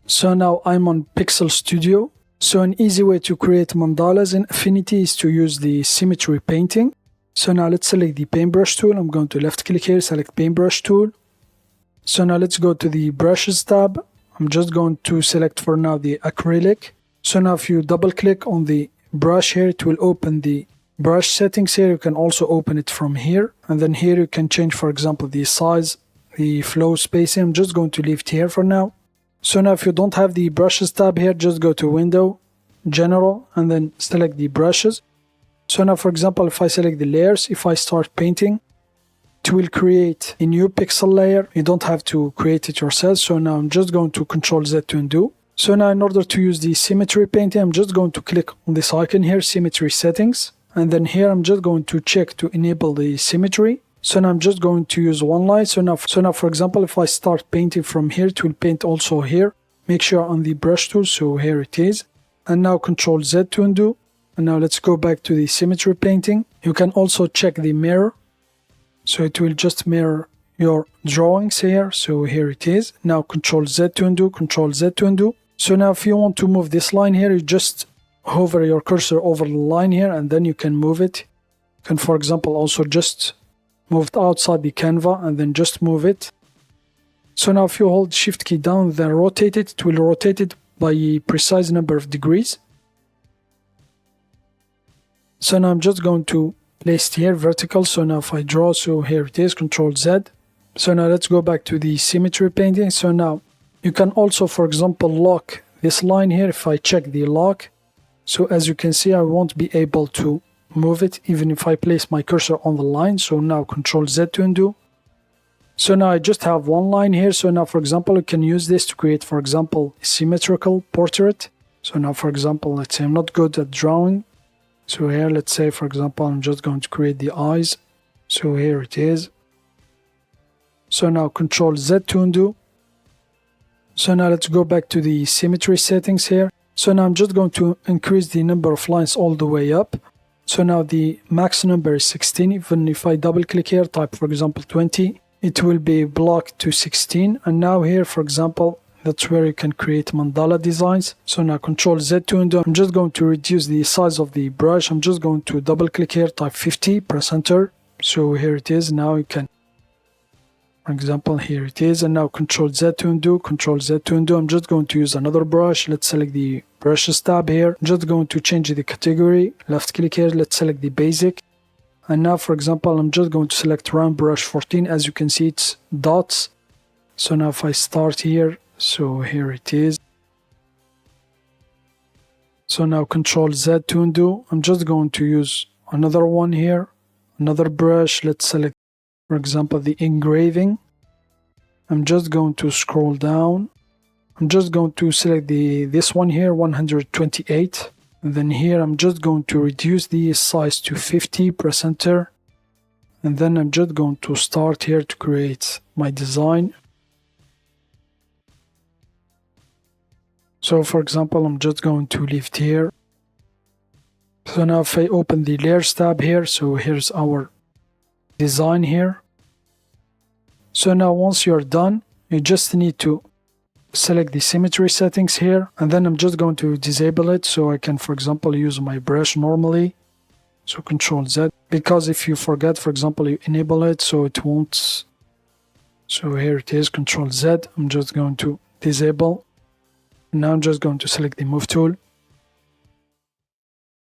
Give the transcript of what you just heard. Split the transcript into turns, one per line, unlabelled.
So now I'm on Pixel Studio. So an easy way to create mandalas in Affinity is to use the Symmetry Painting. So now let's select the paintbrush tool. I'm going to left click here, select paintbrush tool. So now let's go to the brushes tab. I'm just going to select for now the acrylic. So now if you double click on the brush here, it will open the brush settings here. You can also open it from here. And then here you can change, for example, the size, the flow spacing. I'm just going to leave it here for now. So now if you don't have the brushes tab here, just go to Window, General, and then select the brushes. So now for example, if I select the layers, if I start painting, it will create a new pixel layer. You don't have to create it yourself. So now I'm just going to Ctrl Z to undo. So now in order to use the Symmetry Painting, I'm just going to click on this icon here, Symmetry Settings. And then here I'm just going to check to enable the symmetry. So now I'm just going to use one line. So now for example, if I start painting from here, it will paint also here. Make sure on the brush tool. So here it is. And now Ctrl Z to undo. And now let's go back to the Symmetry Painting. You can also check the mirror. So it will just mirror your drawings here. So here it is. Now Ctrl Z to undo, Ctrl Z to undo. So now if you want to move this line here, you just hover your cursor over the line here and then you can move it. You can, for example, also just move it outside the Canva and then just move it. So now if you hold Shift key down, then rotate it, it will rotate it by a precise number of degrees. So now I'm just going to place it here vertical. So now if I draw, so here it is, Ctrl Z. So now let's go back to the Symmetry Painting. So now you can also, for example, lock this line here. If I check the lock, so as you can see, I won't be able to move it even if I place my cursor on the line. So now Ctrl Z to undo. So now I just have one line here. So now for example, you can use this to create, for example, a symmetrical portrait. So now for example, let's say I'm not good at drawing. So here, let's say for example, I'm just going to create the eyes. So here it is. So now Ctrl Z to undo. So now let's go back to the symmetry settings here. So now I'm just going to increase the number of lines all the way up. So now the max number is 16. Even if I double click here, type for example 20, it will be blocked to 16. And now here, for example, that's where you can create mandala designs. So now Ctrl Z to undo. I'm just going to reduce the size of the brush. I'm just going to double click here, type 50, press enter. So here it is. Now you can, for example, here it is. And now Ctrl Z to undo, Ctrl Z to undo. I'm just going to use another brush. Let's select the brushes tab here. I'm just going to change the category. Left click here. Let's select the basic. And now, for example, I'm just going to select round brush 14. As you can see, it's dots. So now if I start here, so here it is. So now Ctrl Z to undo. I'm just going to use another one here. Another brush. Let's select, for example, the engraving. I'm just going to scroll down. I'm just going to select this one here, 128. And then here I'm just going to reduce the size to 50, press enter. And then I'm just going to start here to create my design. So for example, I'm just going to leave it here. So now if I open the layers tab here, so here's our design here. So now once you're done, you just need to select the symmetry settings here, and then I'm just going to disable it so I can, for example, use my brush normally. So Ctrl Z, because if you forget, for example, you enable it, so it won't. So here it is, Ctrl Z. I'm just going to disable. Now I'm just going to select the move tool.